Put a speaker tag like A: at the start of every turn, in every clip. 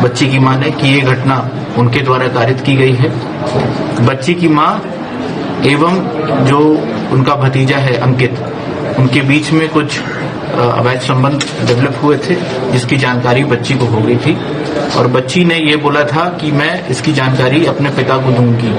A: बच्ची की मां ने कि ये घटना उनके द्वारा कारित की गई है। बच्ची की मां एवं जो उनका भतीजा है अंकित, उनके बीच में कुछ अवैध संबंध डेवलप हुए थे, जिसकी जानकारी बच्ची को हो गई थी और बच्ची ने ये बोला था कि मैं इसकी जानकारी अपने पिता को दूंगी।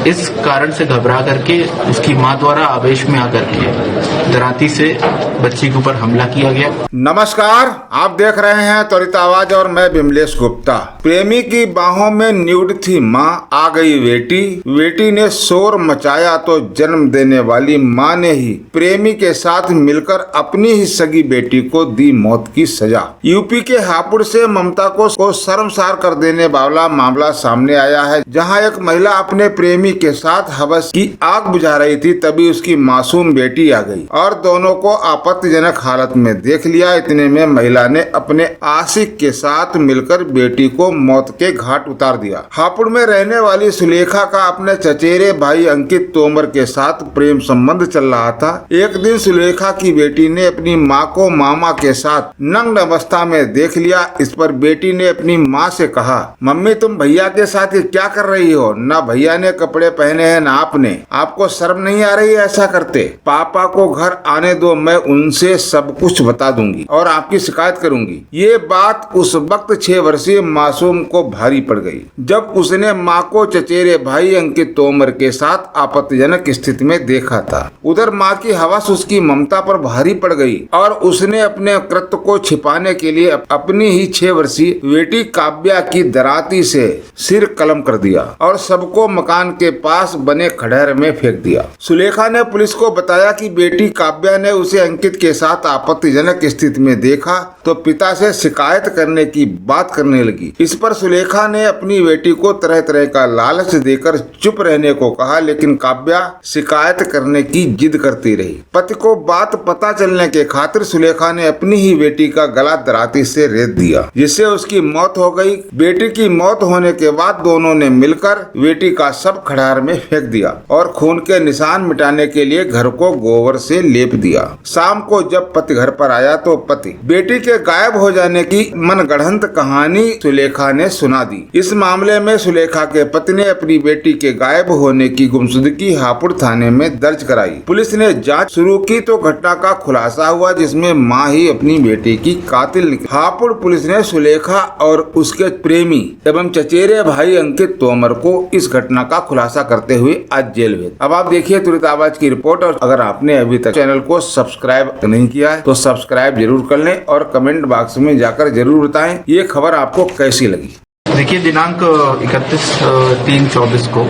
A: इस कारण से घबरा करके उसकी मां द्वारा आवेश में आकर के डराती से बच्ची के ऊपर हमला किया गया।
B: नमस्कार, आप देख रहे हैं त्वरित आवाज और मैं विमलेश गुप्ता। प्रेमी की बाहों में न्यूड थी मां, आ गई बेटी ने शोर मचाया तो जन्म देने वाली मां ने ही प्रेमी के साथ मिलकर अपनी ही सगी बेटी को दी मौत की सजा। यूपी के हापुड़ से ममता को शर्मसार कर देने वाला मामला सामने आया है, जहां एक महिला अपने प्रेमी के साथ हवस की आग बुझा रही थी, तभी उसकी मासूम बेटी आ गई और दोनों को आपत्तिजनक हालत में देख लिया। इतने में महिला ने अपने आशिक के साथ मिलकर बेटी को मौत के घाट उतार दिया। हापुड़ में रहने वाली सुलेखा का अपने चचेरे भाई अंकित तोमर के साथ प्रेम संबंध चल रहा था। एक दिन सुलेखा की बेटी ने अपनी माँ को मामा के साथ नग्न अवस्था में देख लिया। इस पर बेटी ने अपनी माँ से कहा, मम्मी तुम भैया के साथ ये क्या कर रही हो? ना भैया ने कपड़े पहने हैं ना आपने, आपको शर्म नहीं आ रही ऐसा करते? पापा को घर आने दो, मैं उनसे सब कुछ बता दूंगी और आपकी शिकायत करूंगी। ये बात उस वक्त 6 वर्षीय मासूम को भारी पड़ गई, जब उसने माँ को चचेरे भाई अंकित तोमर के साथ आपत्तिजनक स्थिति में देखा था। उधर माँ की हवस उसकी ममता पर भारी पड़ गई और उसने अपने कृत्य को छिपाने के लिए अपनी ही 6 वर्षीय बेटी काव्या की दराती से सिर कलम कर दिया और सबको मकान के पास बने खंडहर में फेंक दिया। सुलेखा ने पुलिस को बताया कि बेटी काव्या ने उसे अंकित के साथ आपत्तिजनक स्थिति में देखा तो पिता से शिकायत करने की बात करने लगी। इस पर सुलेखा ने अपनी बेटी को तरह तरह का लालच देकर चुप रहने को कहा, लेकिन काव्या शिकायत करने की जिद करती रही। पति को बात पता चलने के खातिर सुलेखा ने अपनी ही बेटी का गला दराती से रेत दिया, जिससे उसकी मौत हो गई। बेटी की मौत होने के बाद दोनों ने मिलकर बेटी का शव खंडहर में फेंक दिया और खून के निशान मिटाने के लिए घर को गोबर से लेप दिया। शाम को जब पति घर पर आया तो पति बेटी के गायब हो जाने की मनगढ़ंत कहानी सुलेखा ने सुना दी। इस मामले में सुलेखा के पति ने अपनी बेटी के गायब होने की गुमशुदगी हापुड़ थाने में दर्ज कराई। पुलिस ने जांच शुरू की तो घटना का खुलासा हुआ, जिसमें मां ही अपनी बेटी की कातिल निकली। हापुड़ पुलिस ने सुलेखा और उसके प्रेमी एवं चचेरे भाई अंकित तोमर को इस घटना का खुलासा करते हुए आज जेल भेज। अब आप देखिए त्वरित आवाज की रिपोर्ट, और अगर आपने अभी तक चैनल को सब्सक्राइब नहीं किया है तो सब्सक्राइब जरूर कर लें और कमेंट बॉक्स में जाकर जरूर बताएं ये खबर आपको कैसी लगी।
A: देखिए, दिनांक 31/3/24 को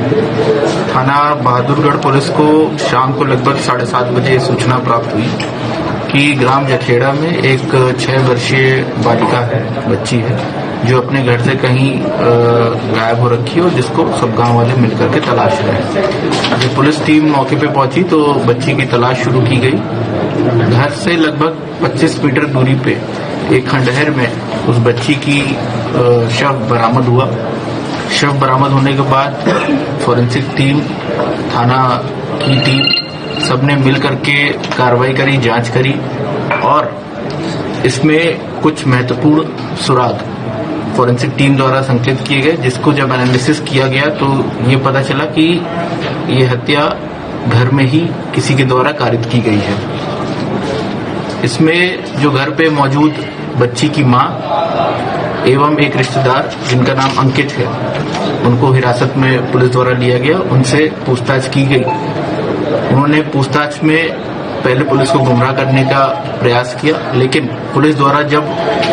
A: थाना बहादुरगढ़ पुलिस को शाम को लगभग 7:30 बजे सूचना प्राप्त हुई कि ग्राम जखेड़ा में एक 6 वर्षीय बालिका है, बच्ची है, जो अपने घर से कहीं गायब हो रखी है और जिसको सब गांव वाले मिलकर के तलाश रहे हैं। जब पुलिस टीम मौके पे पहुंची तो बच्ची की तलाश शुरू की गई। घर से लगभग 25 मीटर दूरी पे एक खंडहर में उस बच्ची की शव बरामद हुआ। शव बरामद होने के बाद फॉरेंसिक टीम, थाना की टीम, सबने मिल करके कार्रवाई करी, जांच करी और इसमें कुछ महत्वपूर्ण सुराग फॉरेंसिक टीम द्वारा संकलित किए गए, जिसको जब एनालिसिस किया गया तो ये पता चला कि ये हत्या घर में ही किसी के द्वारा कारित की गई है। इसमें जो घर पे मौजूद बच्ची की मां एवं एक रिश्तेदार जिनका नाम अंकित है, उनको हिरासत में पुलिस द्वारा लिया गया, उनसे पूछताछ की गई। उन्होंने पूछताछ में पहले पुलिस को गुमराह करने का प्रयास किया, लेकिन पुलिस द्वारा जब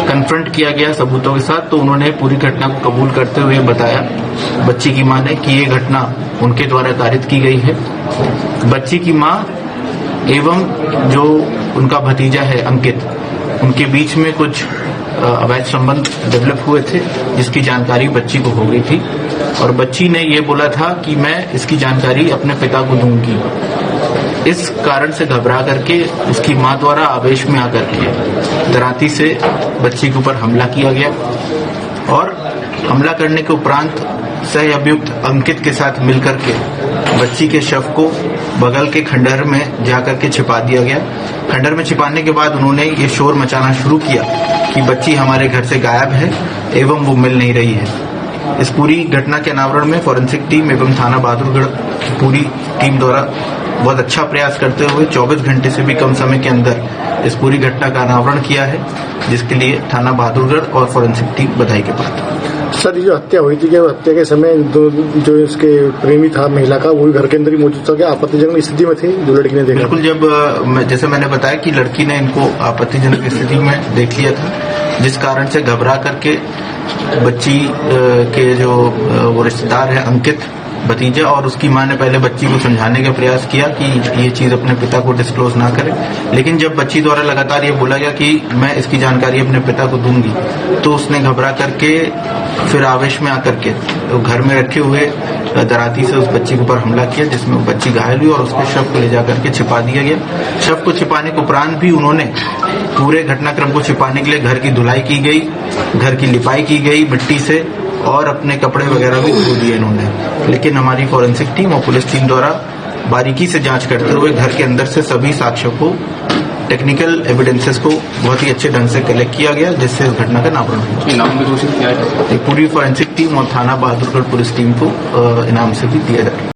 A: कन्फ्रंट किया गया सबूतों के साथ तो उन्होंने पूरी घटना को कबूल करते हुए बताया बच्ची की मां ने कि ये घटना उनके द्वारा कारित की गई है। बच्ची की मां एवं जो उनका भतीजा है अंकित, उनके बीच में कुछ अवैध संबंध डेवलप हुए थे, जिसकी जानकारी बच्ची को हो गई थी और बच्ची ने ये बोला था कि मैं इसकी जानकारी अपने पिता को दूंगी। इस कारण से घबरा करके उसकी मां द्वारा आवेश में आकर के डराती से बच्ची के ऊपर हमला किया गया और हमला करने के उपरांत सह अभियुक्त अंकित के साथ मिलकर के बच्ची के शव को बगल के खंडहर में जाकर के छिपा दिया गया। खंडहर में छिपाने के बाद उन्होंने ये शोर मचाना शुरू किया कि बच्ची हमारे घर से गायब है एवं वो मिल नहीं रही है। इस पूरी घटना के अनावरण में फॉरेंसिक टीम एवं थाना बहादुरगढ़ की पूरी टीम द्वारा बहुत अच्छा प्रयास करते हुए 24 घंटे से भी कम समय के अंदर इस पूरी घटना का अनावरण किया है, जिसके लिए थाना बहादुरगढ़ और फॉरेंसिक टीम बधाई के पात्र है।
C: सर, ये जो हत्या हुई थी, क्या हत्या के समय जो इसके प्रेमी था महिला का, वो भी घर के अंदर ही मौजूद था? क्या आपत्तिजनक स्थिति में थे जो लड़की ने देखा?
A: बिल्कुल, जब जैसे मैंने बताया कि लड़की ने इनको आपत्तिजनक स्थिति में देख लिया था, जिस कारण से घबरा करके बच्ची के जो वो रिश्तेदार है अंकित भतीजा और उसकी मां ने पहले बच्ची को समझाने का प्रयास किया कि ये चीज अपने पिता को डिस्क्लोज ना करे, लेकिन जब बच्ची द्वारा लगातार ये बोला गया कि मैं इसकी जानकारी अपने पिता को दूंगी, तो उसने घबरा करके फिर आवेश में आकर के घर में रखे हुए दराती से उस बच्ची के ऊपर हमला किया, जिसमें वो बच्ची घायल हुई और उसके शव को ले जाकर के छिपा दिया गया। शव को छिपाने के उपरांत भी उन्होंने पूरे घटनाक्रम को छिपाने के लिए घर की धुलाई की गई, घर की लिपाई की गई मिट्टी से और अपने कपड़े वगैरह भी धो दिए इन्होंने। लेकिन हमारी फॉरेंसिक टीम और पुलिस टीम द्वारा बारीकी से जांच करते हुए घर के अंदर से सभी साक्ष्यों को, टेक्निकल एविडेंसेस को बहुत ही अच्छे ढंग से कलेक्ट किया गया, जिससे इस घटना का अनावरण हुआ। इनाम भी घोषित किया है। पूरी फॉरेंसिक टीम और थाना बहादुरगढ़ पुलिस टीम को इनाम से भी दिया जाएगा।